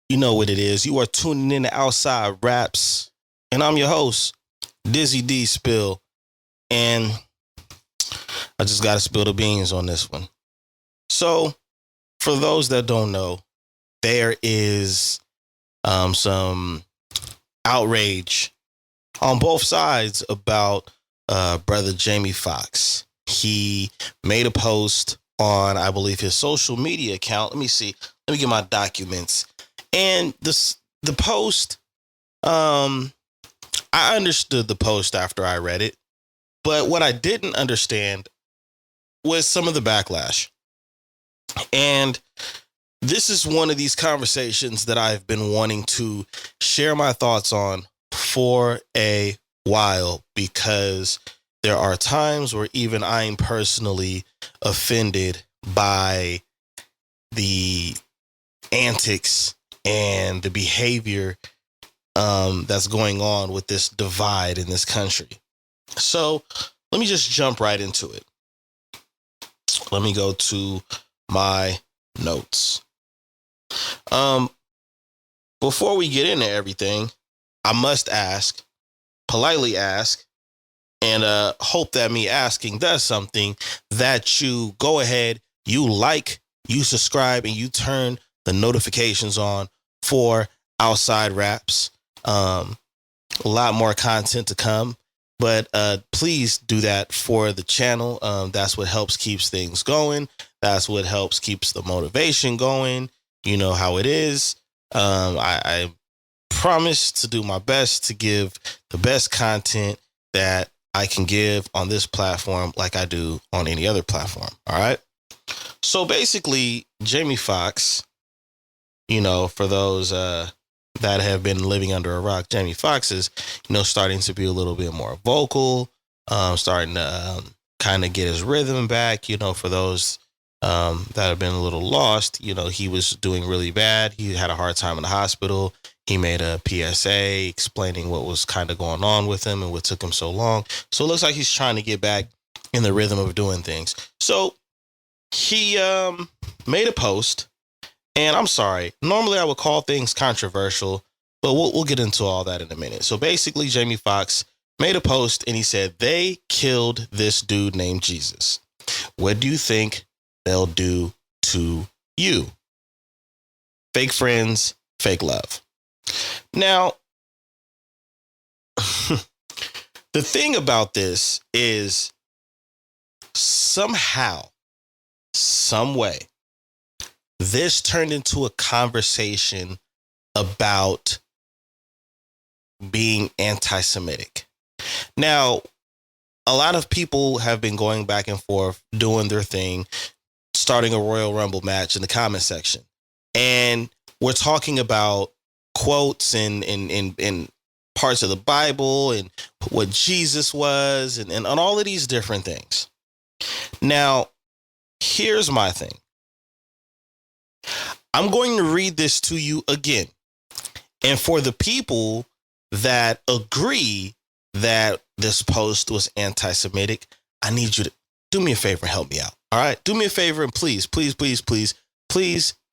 You know what it is. You are tuning in to Outside Raps, and I'm your host, Dizzy D Spill. And I just got to spill the beans on this one. So, for those that don't know, there is some outrage on both sides about brother Jamie Foxx. He made a post on, I believe, his social media account. Let me see. Let me get my documents. And the post, I understood the post after I read it, but what I didn't understand was some of the backlash. And this is one of these conversations that I've been wanting to share my thoughts on for a while, because there are times where even I'm personally offended by the antics and the behavior that's going on with this divide in this country. So let me just jump right into it. Let me go to my notes. Before we get into everything, I must ask, politely ask, and hope that me asking does something, that you go ahead, you like, you subscribe, and you turn the notifications on for Outside Raps. A lot more content to come, but please do that for the channel. That's what helps keeps things going. That's what helps keeps the motivation going. You know how it is. I promise to do my best to give the best content that I can give on this platform, like I do on any other platform. All right. So basically, Jamie Foxx, you know, for those that have been living under a rock, Jamie Foxx is, starting to be a little bit more vocal, starting to kind of get his rhythm back. For those that have been a little lost, he was doing really bad. He had a hard time in the hospital. He made a PSA explaining what was kind of going on with him and what took him so long. So it looks like he's trying to get back in the rhythm of doing things. So he made a post, and I'm sorry, normally I would call things controversial, but we'll get into all that in a minute. So basically, Jamie Foxx made a post and he said, they killed this dude named Jesus. What do you think they'll do to you? Fake friends, fake love. Now, the thing about this is, somehow, some way, this turned into a conversation about being anti-Semitic. Now, a lot of people have been going back and forth, doing their thing, starting a Royal Rumble match in the comment section. And we're talking about quotes and parts of the Bible and what Jesus was and all of these different things. Now, here's my thing. I'm going to read this to you again. And for the people that agree that this post was anti-Semitic, I need you to do me a favor and help me out. All right. Do me a favor and please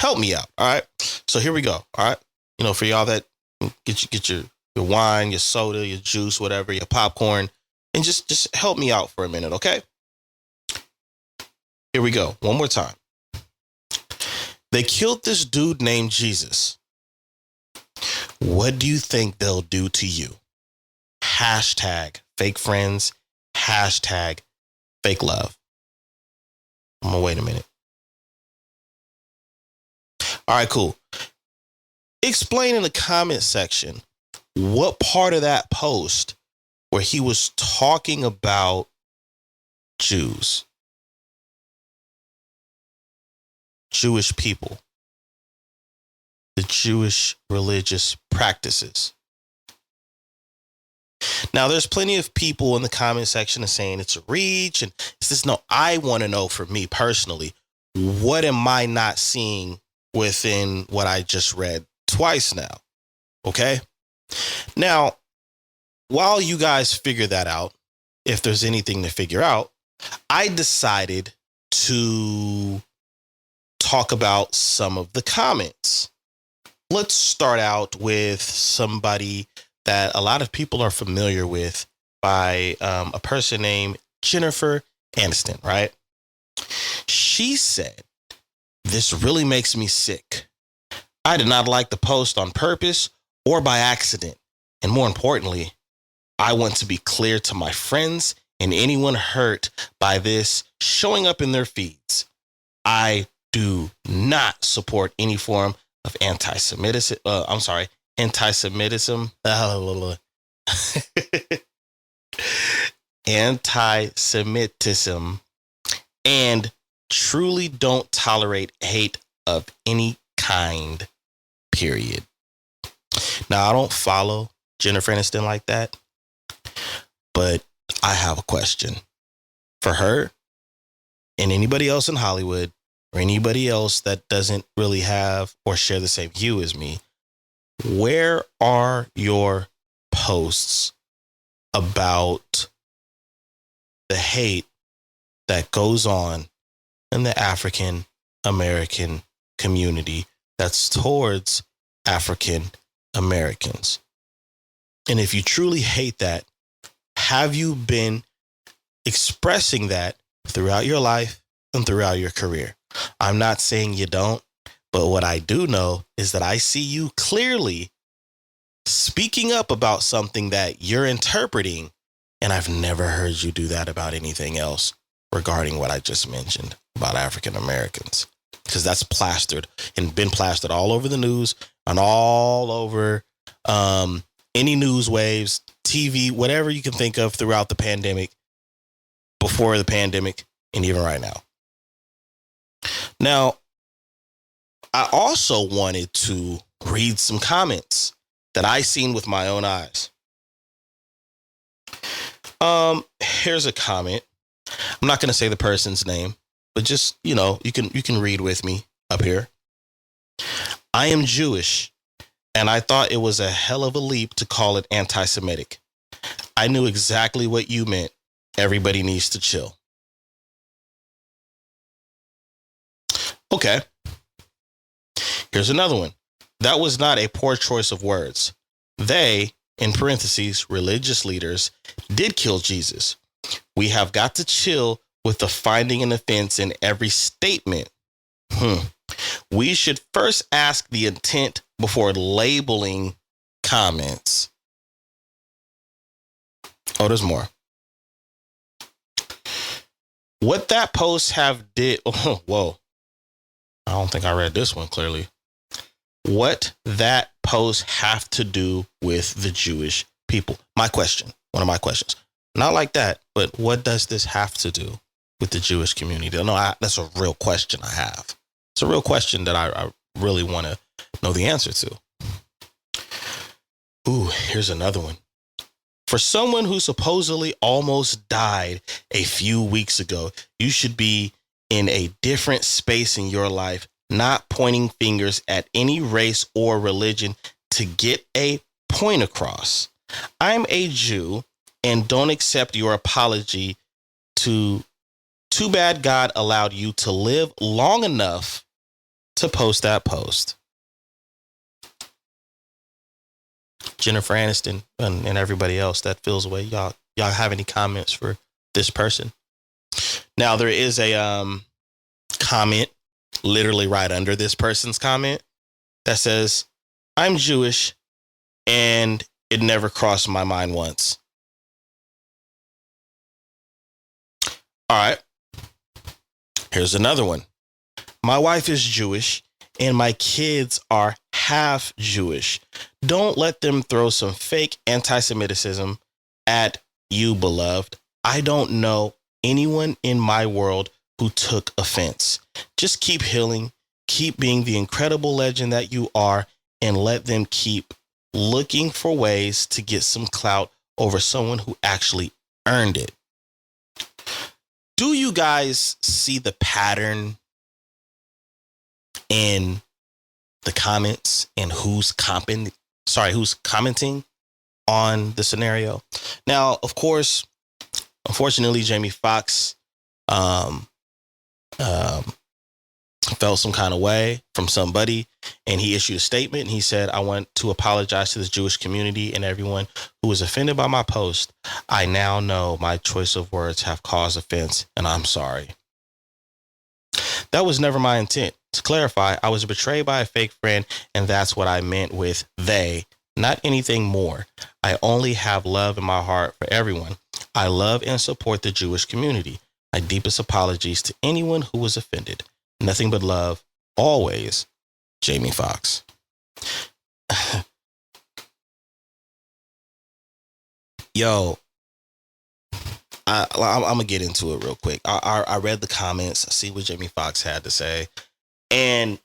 help me out. All right. So here we go. All right. For y'all that get your wine, your soda, your juice, whatever, your popcorn, and just help me out for a minute. Okay. Here we go. One more time. They killed this dude named Jesus. What do you think they'll do to you? Hashtag fake friends. Hashtag fake love. I'm gonna wait a minute. All right, cool. Explain in the comment section what part of that post where he was talking about Jews, Jewish people, the Jewish religious practices. Now, there's plenty of people in the comment section saying it's a reach, and it's just no. I want to know, for me personally, what am I not seeing within what I just read twice now? Okay. Now, while you guys figure that out, if there's anything to figure out, I decided to talk about some of the comments. let's start out with somebody that a lot of people are familiar with by a person named Jennifer Aniston, right? She said, "This really makes me sick. I did not like the post on purpose or by accident. And more importantly, I want to be clear to my friends and anyone hurt by this showing up in their feeds. I do not support any form of anti-Semitism. Anti-Semitism. Anti-Semitism, and truly don't tolerate hate of any kind, period." Now, I don't follow Jennifer Aniston like that, but I have a question for her and anybody else in Hollywood or anybody else that doesn't really have or share the same view as me. Where are your posts about the hate that goes on in the African American community that's towards African Americans? And if you truly hate that, have you been expressing that throughout your life and throughout your career? I'm not saying you don't, but what I do know is that I see you clearly speaking up about something that you're interpreting, and I've never heard you do that about anything else regarding what I just mentioned about African Americans, because that's plastered and been plastered all over the news and all over any news waves, TV, whatever you can think of throughout the pandemic, before the pandemic, and even right now. Now, I also wanted to read some comments that I seen with my own eyes. Here's a comment. I'm not going to say the person's name, but just, you can read with me up here. "I am Jewish, and I thought it was a hell of a leap to call it anti-Semitic. I knew exactly what you meant. Everybody needs to chill." Okay. Here's another one. "That was not a poor choice of words. They, in parentheses, religious leaders, did kill Jesus. We have got to chill with the finding an offense in every statement. We should first ask the intent before labeling comments." Oh, there's more. What that post have did. Oh, whoa. I don't think I read this one clearly. What that post have to do with the Jewish people? My question. One of my questions. Not like that, but what does this have to do with the Jewish community? No, that's a real question I have. It's a real question that I really want to know the answer to. Ooh, here's another one. "For someone who supposedly almost died a few weeks ago, you should be in a different space in your life, not pointing fingers at any race or religion to get a point across. I'm a Jew and don't accept your apology. Too bad God allowed you to live long enough to post that post." Jennifer Aniston and everybody else that feels away. Y'all have any comments for this person? Now, there is a comment literally right under this person's comment that says, "I'm Jewish and it never crossed my mind once." All right. Here's another one. "My wife is Jewish and my kids are half Jewish. Don't let them throw some fake anti-Semitism at you, beloved. I don't know anyone in my world who took offense. Just keep healing, keep being the incredible legend that you are, and let them keep looking for ways to get some clout over someone who actually earned it." Do you guys see the pattern in the comments and who's commenting on the scenario? Now, of course, unfortunately, Jamie Foxx felt some kind of way from somebody, and he issued a statement. And he said, I want to apologize to the Jewish community and everyone who was offended by my post. I now know my choice of words have caused offense, and I'm sorry. That was never my intent. To clarify, I was betrayed by a fake friend, and that's what I meant with they, not anything more. I only have love in my heart for everyone. I love and support the Jewish community. My deepest apologies to anyone who was offended. Nothing but love, always, Jamie Foxx. Yo, I'm going to get into it real quick. I read the comments. I see what Jamie Foxx had to say. And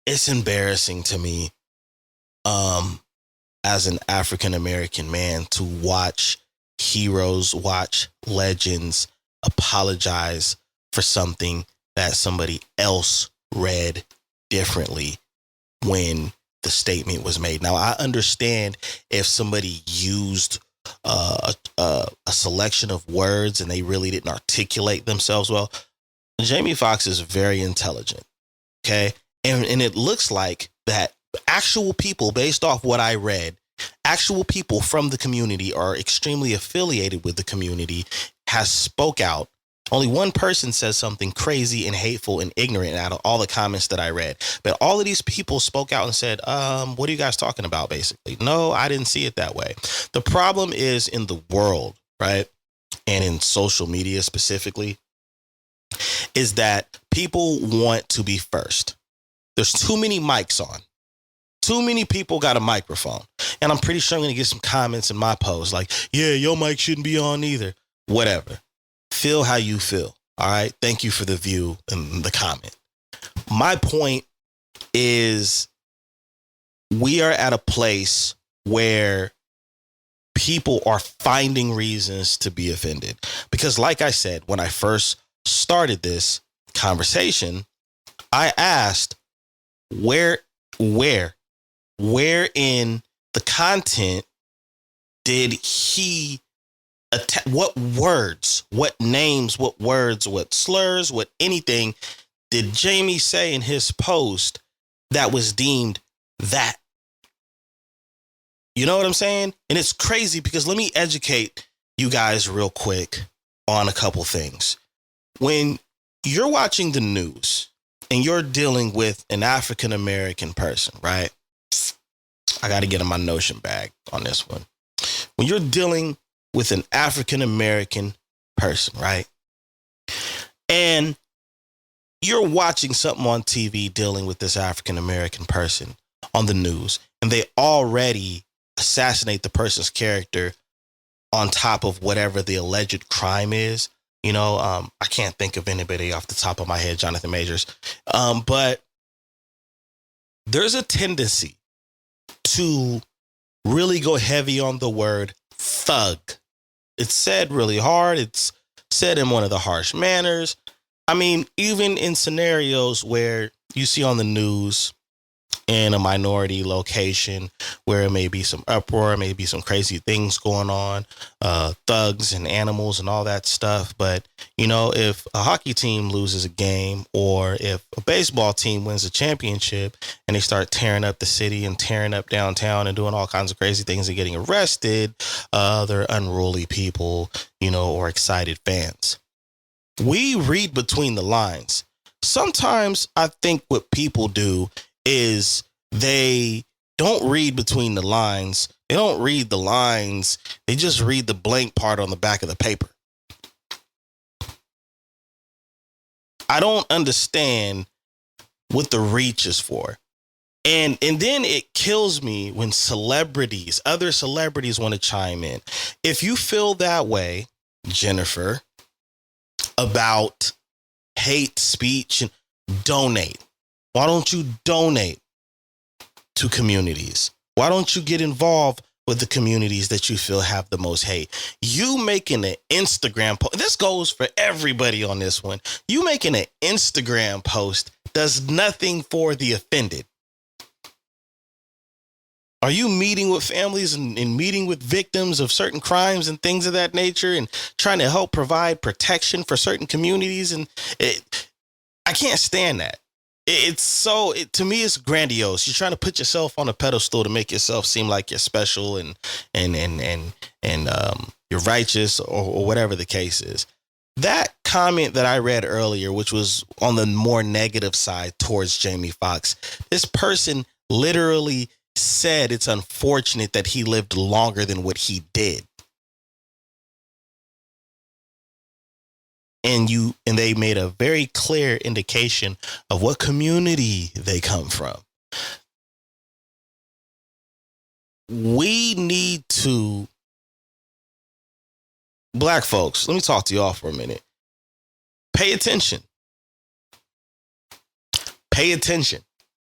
it's embarrassing to me as an African-American man to watch heroes, watch legends apologize for something that somebody else read differently when the statement was made. Now, I understand if somebody used a selection of words and they really didn't articulate themselves well. Jamie Foxx is very intelligent. Okay. And it looks like that actual people, based off what I read, actual people from the community are extremely affiliated with the community, has spoke out. Only one person says something crazy and hateful and ignorant out of all the comments that I read. But all of these people spoke out and said, what are you guys talking about, basically? No, I didn't see it that way. The problem is in the world, right? And in social media specifically, is that people want to be first. There's too many mics on. Too many people got a microphone. And I'm pretty sure I'm going to get some comments in my post like, yeah, your mic shouldn't be on either. Whatever. Feel how you feel. All right. Thank you for the view and the comment. My point is we are at a place where people are finding reasons to be offended. Because like I said, when I first started this conversation, I asked where in the content did he what words, what names, what words, what slurs, what anything did Jamie say in his post that was deemed that? You know what I'm saying? And it's crazy because let me educate you guys real quick on a couple things. When you're watching the news and you're dealing with an African-American person, right? I got to get in my notion bag on this one. When you're dealing with an African-American person, right? And you're watching something on TV dealing with this African-American person on the news, and they already assassinate the person's character on top of whatever the alleged crime is. You know, I can't think of anybody off the top of my head, Jonathan Majors. But there's a tendency to really go heavy on the word thug. It's said really hard. It's said in one of the harsh manners. I mean, even in scenarios where you see on the news in a minority location where it may be some uproar, maybe some crazy things going on, thugs and animals and all that stuff. But, you know, if a hockey team loses a game or if a baseball team wins a championship and they start tearing up the city and tearing up downtown and doing all kinds of crazy things and getting arrested, they're unruly people, you know, or excited fans. We read between the lines. Sometimes I think what people do is they don't read between the lines. They don't read the lines. They just read the blank part on the back of the paper. I don't understand what the reach is for. And then it kills me when other celebrities want to chime in. If you feel that way, Jennifer, about hate speech, donate. Why don't you donate to communities? Why don't you get involved with the communities that you feel have the most hate? You making an Instagram post, this goes for everybody on this one. You making an Instagram post does nothing for the offended. Are you meeting with families and meeting with victims of certain crimes and things of that nature and trying to help provide protection for certain communities? And I can't stand that. It's so to me it's grandiose. You're trying to put yourself on a pedestal to make yourself seem like you're special and you're righteous or whatever the case is. That comment that I read earlier, which was on the more negative side towards Jamie Foxx, this person literally said it's unfortunate that he lived longer than what he did. And they made a very clear indication of what community they come from. We need to, black folks, let me talk to y'all for a minute. Pay attention. Pay attention.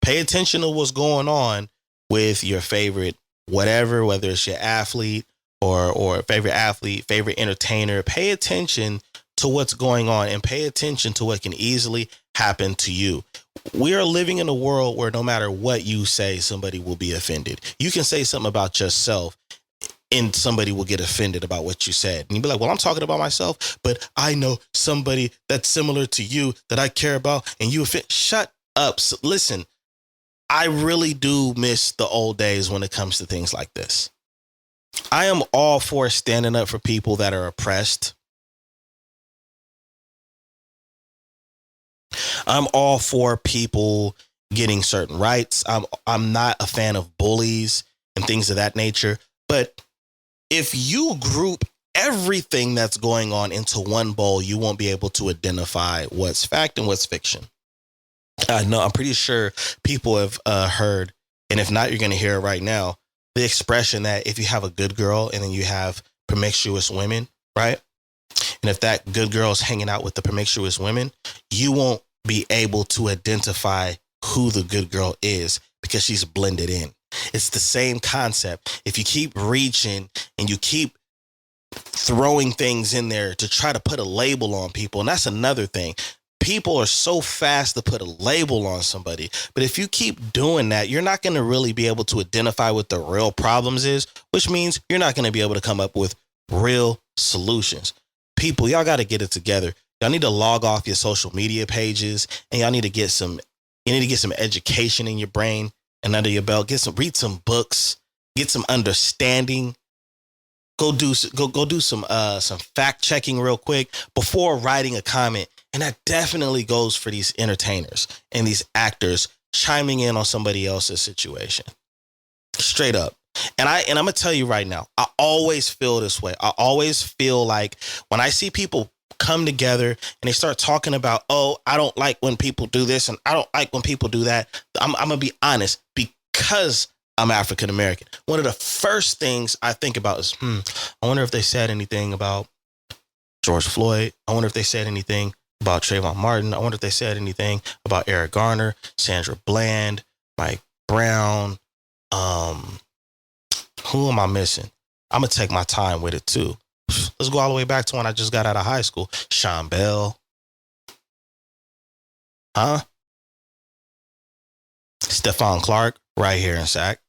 Pay attention to what's going on with your favorite whatever, whether it's your athlete or favorite athlete, favorite entertainer. Pay attention to what's going on and pay attention to what can easily happen to you. We are living in a world where no matter what you say, somebody will be offended. You can say something about yourself and somebody will get offended about what you said. And you'll be like, well, I'm talking about myself, but I know somebody that's similar to you that I care about and you offend. Shut up. So, listen, I really do miss the old days when it comes to things like this. I am all for standing up for people that are oppressed. I'm all for people getting certain rights. I'm not a fan of bullies and things of that nature. But if you group everything that's going on into one bowl, you won't be able to identify what's fact and what's fiction. No, I'm pretty sure people have heard, and if not, you're going to hear it right now, the expression that if you have a good girl and then you have promiscuous women, right? And if that good girl is hanging out with the promiscuous women, you won't be able to identify who the good girl is because she's blended in. It's the same concept. If you keep reaching and you keep throwing things in there to try to put a label on people, and that's another thing. People are so fast to put a label on somebody. But if you keep doing that, you're not going to really be able to identify what the real problems is, which means you're not going to be able to come up with real solutions. People, y'all got to get it together. Y'all need to log off your social media pages and y'all need to get some education in your brain and under your belt. Read some books, get some understanding. Go do some fact checking real quick before writing a comment. And that definitely goes for these entertainers and these actors chiming in on somebody else's situation. Straight up. And I'm going to tell you right now, I always feel this way. I always feel like when I see people come together and they start talking about, oh, I don't like when people do this and I don't like when people do that. I'm going to be honest, because I'm African American. One of the first things I think about is, I wonder if they said anything about George Floyd. I wonder if they said anything about Trayvon Martin. I wonder if they said anything about Eric Garner, Sandra Bland, Mike Brown. Who am I missing? I'm going to take my time with it too. Let's go all the way back to when I just got out of high school. Sean Bell. Stephon Clark, right here in Sac.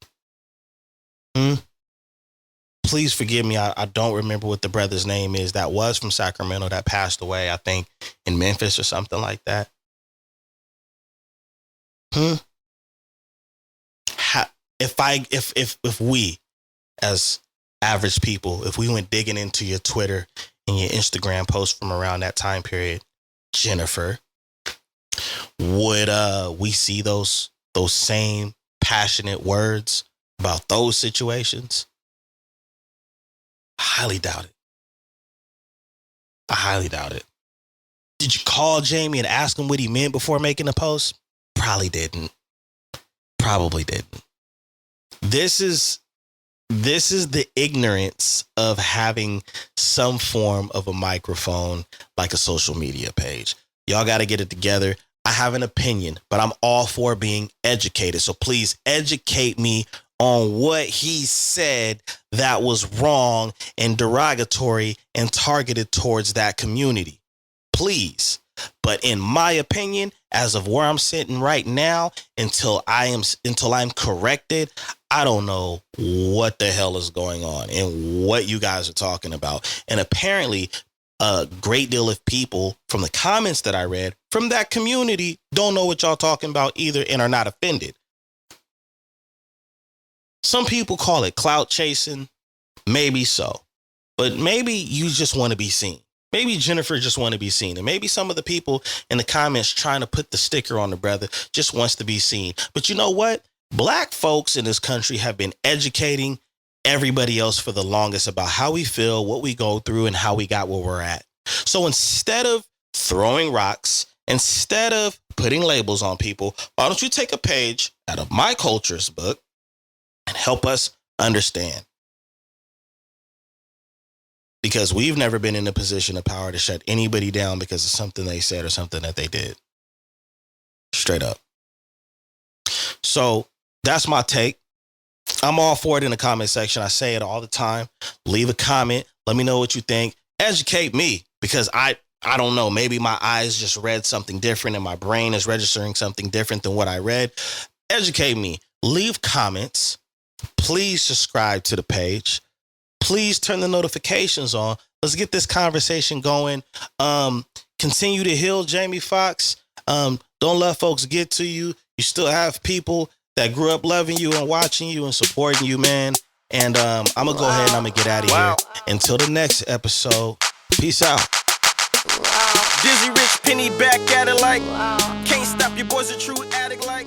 Please forgive me. I don't remember what the brother's name is that was from Sacramento that passed away, I think, in Memphis or something like that. If we, as average people, if we went digging into your Twitter and your Instagram posts from around that time period, Jennifer, would we see those same passionate words about those situations? I highly doubt it. I highly doubt it. Did you call Jamie and ask him what he meant before making a post? Probably didn't. This is the ignorance of having some form of a microphone like a social media page. Y'all got to get it together. I have an opinion, but I'm all for being educated. So please educate me on what he said that was wrong and derogatory and targeted towards that community. Please. But in my opinion, as of where I'm sitting right now, until I'm corrected, I don't know what the hell is going on and what you guys are talking about. And apparently a great deal of people from the comments that I read from that community don't know what y'all talking about either and are not offended. Some people call it clout chasing. Maybe so. But maybe you just want to be seen. Maybe Jennifer just want to be seen. And maybe some of the people in the comments trying to put the sticker on the brother just wants to be seen. But you know what? Black folks in this country have been educating everybody else for the longest about how we feel, what we go through, and how we got where we're at. So instead of throwing rocks, instead of putting labels on people, why don't you take a page out of my culture's book and help us understand? Because we've never been in a position of power to shut anybody down because of something they said or something that they did. Straight up. So that's my take. I'm all for it in the comment section. I say it all the time. Leave a comment. Let me know what you think. Educate me, because I don't know. Maybe my eyes just read something different and my brain is registering something different than what I read. Educate me. Leave comments. Please subscribe to the page. Please turn the notifications on. Let's get this conversation going. Continue to heal, Jamie Foxx. Don't let folks get to you. You still have people that grew up loving you and watching you and supporting you, man. And I'm going to go ahead and I'm going to get out of here. Until the next episode, peace out. Dizzy Rich Penny back at it like, can't stop, your boy's a true addict like.